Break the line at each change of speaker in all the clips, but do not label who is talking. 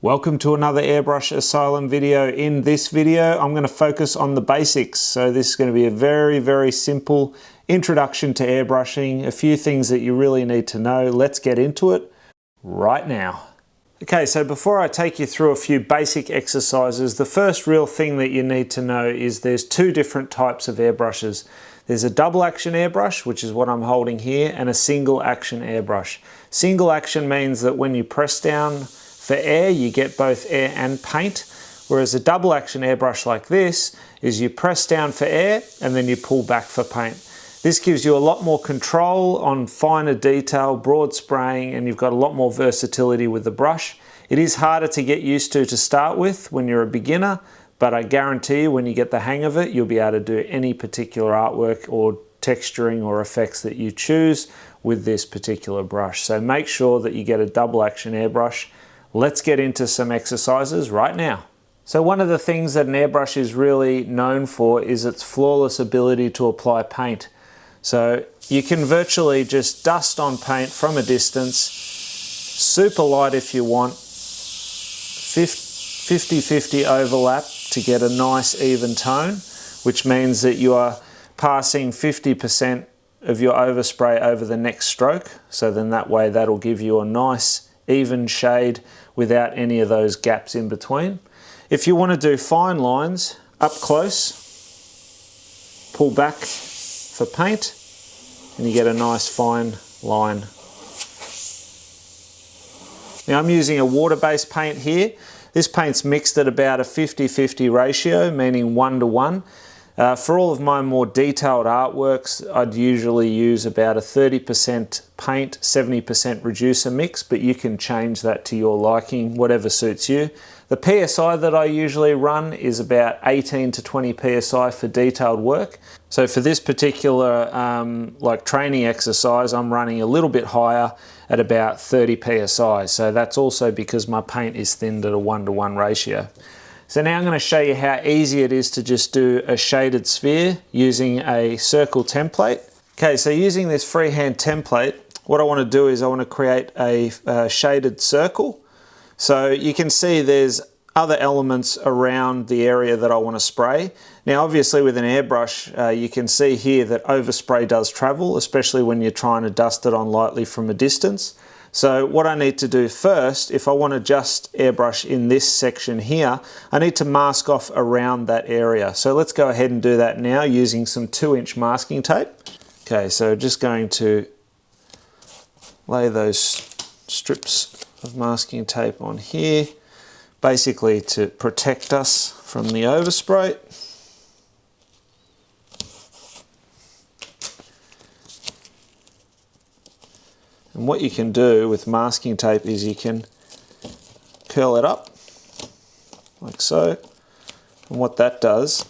Welcome to another Airbrush Asylum video. In this video, I'm going to focus on the basics. So this is going to be a very simple introduction to airbrushing, a few things that you really need to know. Let's get into it right now. Okay, so before I take you through a few basic exercises, the first real thing that you need to know is there's two different types of airbrushes. There's a double action airbrush, which is what I'm holding here, and a single action airbrush. Single action means that when you press down for air, you get both air and paint, whereas a double action airbrush like this is you press down for air and then you pull back for paint. This gives you a lot more control on finer detail, broad spraying, and you've got a lot more versatility with the brush. It is harder to get used to start with when you're a beginner, but I guarantee you when you get the hang of it, you'll be able to do any particular artwork or texturing or effects that you choose with this particular brush. So make sure that you get a double action airbrush. Let's get into some exercises right now. So one of the things that an airbrush is really known for is its flawless ability to apply paint. So you can virtually just dust on paint from a distance, super light if you want, 50-50 overlap to get a nice even tone, which means that you are passing 50% of your overspray over the next stroke. So then that way that'll give you a nice even shade without any of those gaps in between. If you want to do fine lines up close, pull back for paint and you get a nice fine line. Now I'm using a water-based paint here. This paint's mixed at about a 50-50 ratio, meaning 1:1. For all of my more detailed artworks, I'd usually use about a 30% paint, 70% reducer mix, but you can change that to your liking, whatever suits you. The PSI that I usually run is about 18 to 20 PSI for detailed work. So for this particular training exercise, I'm running a little bit higher at about 30 PSI. So that's also because my paint is thinned at a 1:1 ratio. So now I'm going to show you how easy it is to just do a shaded sphere using a circle template. Okay, so using this freehand template, what I want to do is I want to create a shaded circle. So you can see there's other elements around the area that I want to spray. Now obviously with an airbrush, you can see here that overspray does travel, especially when you're trying to dust it on lightly from a distance. So what I need to do first, if I want to just airbrush in this section here, I need to mask off around that area. So let's go ahead and do that now using some 2-inch masking tape. Okay, so just going to lay those strips of masking tape on here, basically to protect us from the overspray. And what you can do with masking tape is you can curl it up like so. And what that does,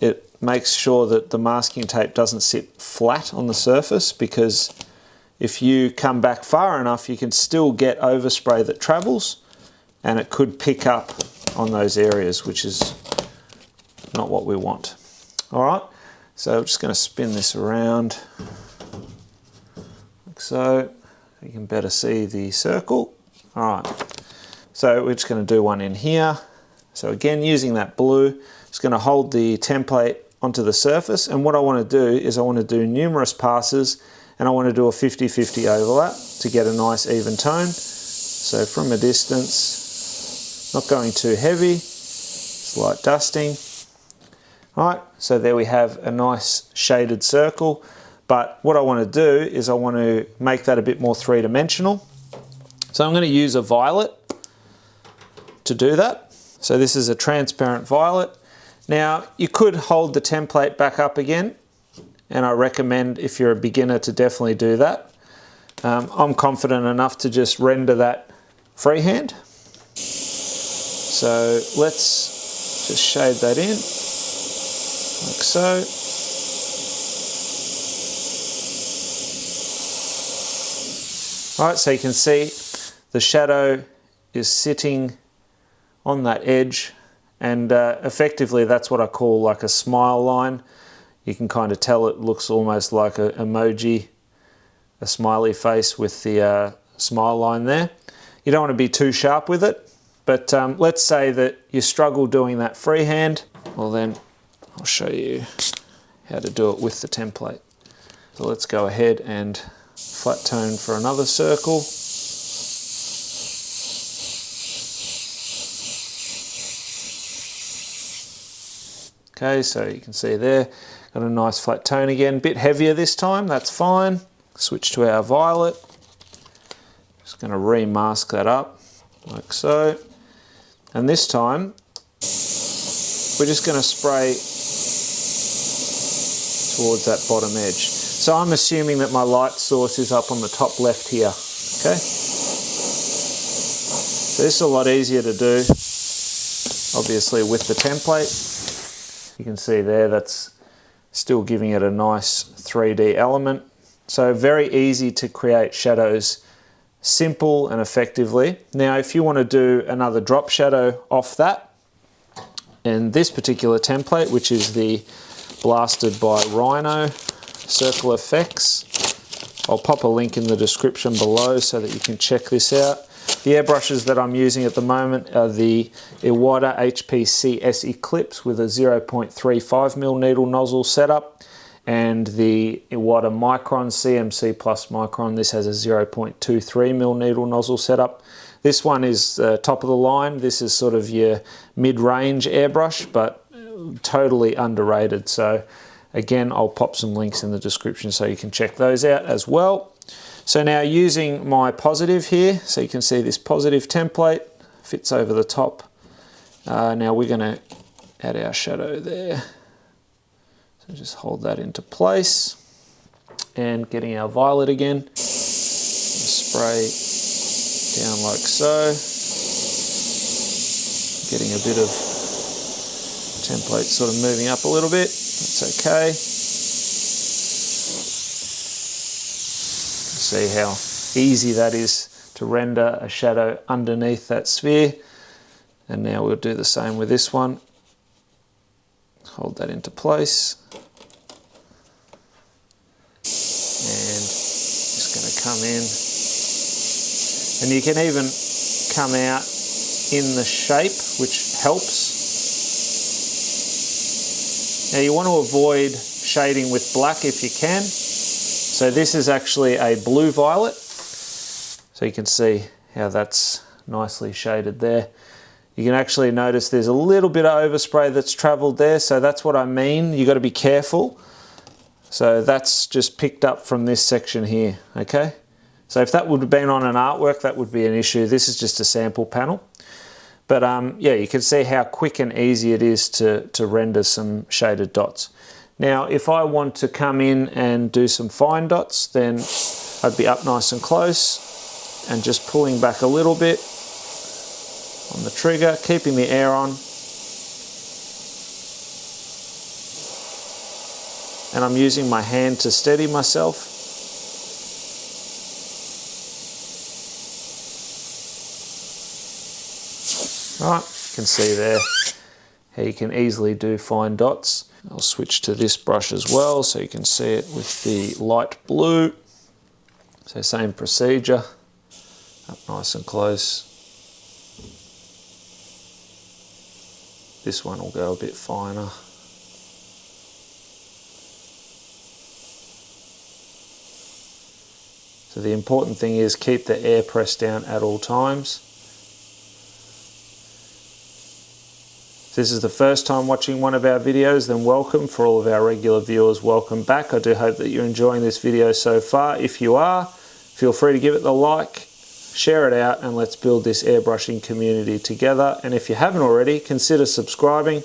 it makes sure that the masking tape doesn't sit flat on the surface, because if you come back far enough, you can still get overspray that travels and it could pick up on those areas, which is not what we want. All right, so I'm just going to spin this around. So you can better see the circle. All right, so we're just going to do one in here. So again, using that blue, it's going to hold the template onto the surface, and what I want to do is I want to do numerous passes and I want to do a 50-50 overlap to get a nice even tone. So from a distance, not going too heavy, slight dusting. All right, so there we have a nice shaded circle. But what I want to do is I want to make that a bit more three-dimensional. So I'm going to use a violet to do that. So this is a transparent violet. Now you could hold the template back up again, and I recommend if you're a beginner to definitely do that. I'm confident enough to just render that freehand. So let's just shade that in like so. All right, so you can see the shadow is sitting on that edge, and effectively that's what I call like a smile line. You can kind of tell it looks almost like an emoji, a smiley face with the smile line there. You don't want to be too sharp with it, but let's say that you struggle doing that freehand. Well then, I'll show you how to do it with the template. So let's go ahead and flat tone for another circle. Okay, so you can see there, got a nice flat tone again, bit heavier this time, that's fine. Switch to our violet. Just going to remask that up, like so. And this time, we're just going to spray towards that bottom edge. So I'm assuming that my light source is up on the top left here, okay? So this is a lot easier to do, obviously with the template. You can see there, that's still giving it a nice 3D element. So very easy to create shadows simple and effectively. Now, if you want to do another drop shadow off that, and this particular template, which is the Blasted by Rhino Circle Effects, I'll pop a link in the description below so that you can check this out. The airbrushes that I'm using at the moment are the Iwata HPCS Eclipse with a 0.35mm needle nozzle setup, and the Iwata Micron CMC Plus Micron. This has a 0.23mm needle nozzle setup. This one is top of the line. This is sort of your mid-range airbrush, but totally underrated. So again, I'll pop some links in the description so you can check those out as well. So now using my positive here, so you can see this positive template fits over the top. Now we're going to add our shadow there. So just hold that into place, and getting our violet again, spray down like so, getting a bit of template sort of moving up a little bit, that's okay. See how easy that is to render a shadow underneath that sphere. And now we'll do the same with this one. Hold that into place. And just going to come in. And you can even come out in the shape, which helps. Now you want to avoid shading with black if you can. So this is actually a blue violet. So you can see how that's nicely shaded there. You can actually notice there's a little bit of overspray that's traveled there. So that's what I mean. You got to be careful. So that's just picked up from this section here, okay? So if that would have been on an artwork, that would be an issue. This is just a sample panel. But yeah, you can see how quick and easy it is to render some shaded dots. Now, if I want to come in and do some fine dots, then I'd be up nice and close and just pulling back a little bit on the trigger, keeping the air on. And I'm using my hand to steady myself. Right, you can see there how you can easily do fine dots. I'll switch to this brush as well so you can see it with the light blue. So same procedure, up nice and close. This one will go a bit finer. So the important thing is keep the air pressed down at all times. If this is the first time watching one of our videos, then welcome. For all of our regular viewers, welcome back. I do hope that you're enjoying this video so far. If you are, feel free to give it the like, share it out, and let's build this airbrushing community together. And if you haven't already, consider subscribing.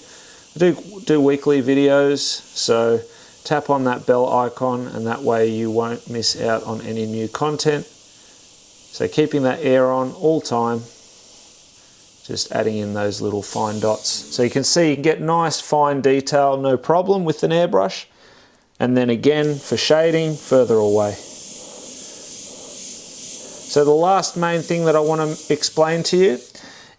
I do weekly videos, so tap on that bell icon, and that way you won't miss out on any new content. So keeping that air on all time, just adding in those little fine dots. So you can see you can get nice fine detail, no problem with an airbrush. And then again, for shading, further away. So the last main thing that I want to explain to you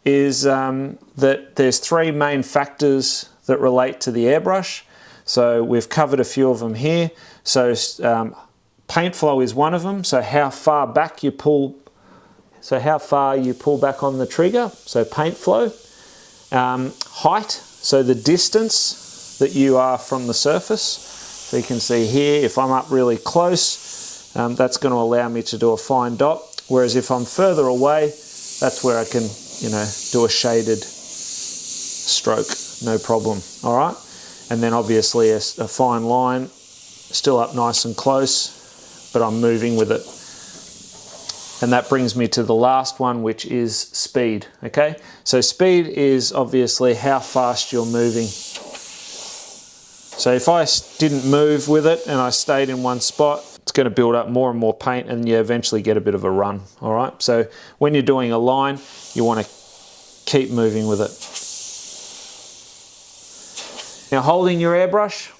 is that there's three main factors that relate to the airbrush. So we've covered a few of them here. So paint flow is one of them. So how far back you pull so how far you pull back on the trigger, so paint flow. Height, so the distance that you are from the surface. So you can see here, if I'm up really close, that's going to allow me to do a fine dot. Whereas if I'm further away, that's where I can, do a shaded stroke, no problem. All right, and then obviously a fine line, still up nice and close, but I'm moving with it. And that brings me to the last one, which is speed, okay? So speed is obviously how fast you're moving. So if I didn't move with it and I stayed in one spot, it's going to build up more and more paint and you eventually get a bit of a run, all right? So when you're doing a line, you want to keep moving with it. Now holding your airbrush,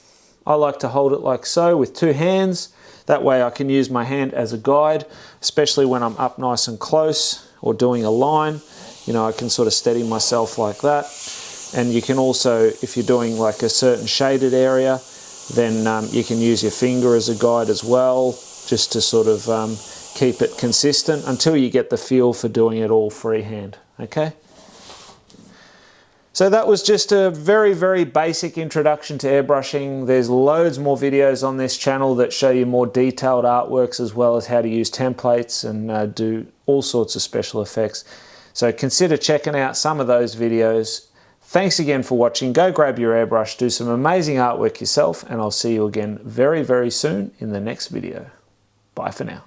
I like to hold it like so with two hands. That way I can use my hand as a guide, especially when I'm up nice and close or doing a line. I can sort of steady myself like that. And you can also, if you're doing like a certain shaded area, then you can use your finger as a guide as well, just to sort of keep it consistent until you get the feel for doing it all freehand, okay? So that was just a very, very basic introduction to airbrushing. There's loads more videos on this channel that show you more detailed artworks as well as how to use templates and do all sorts of special effects. So consider checking out some of those videos. Thanks again for watching. Go grab your airbrush, do some amazing artwork yourself, and I'll see you again very, very soon in the next video. Bye for now.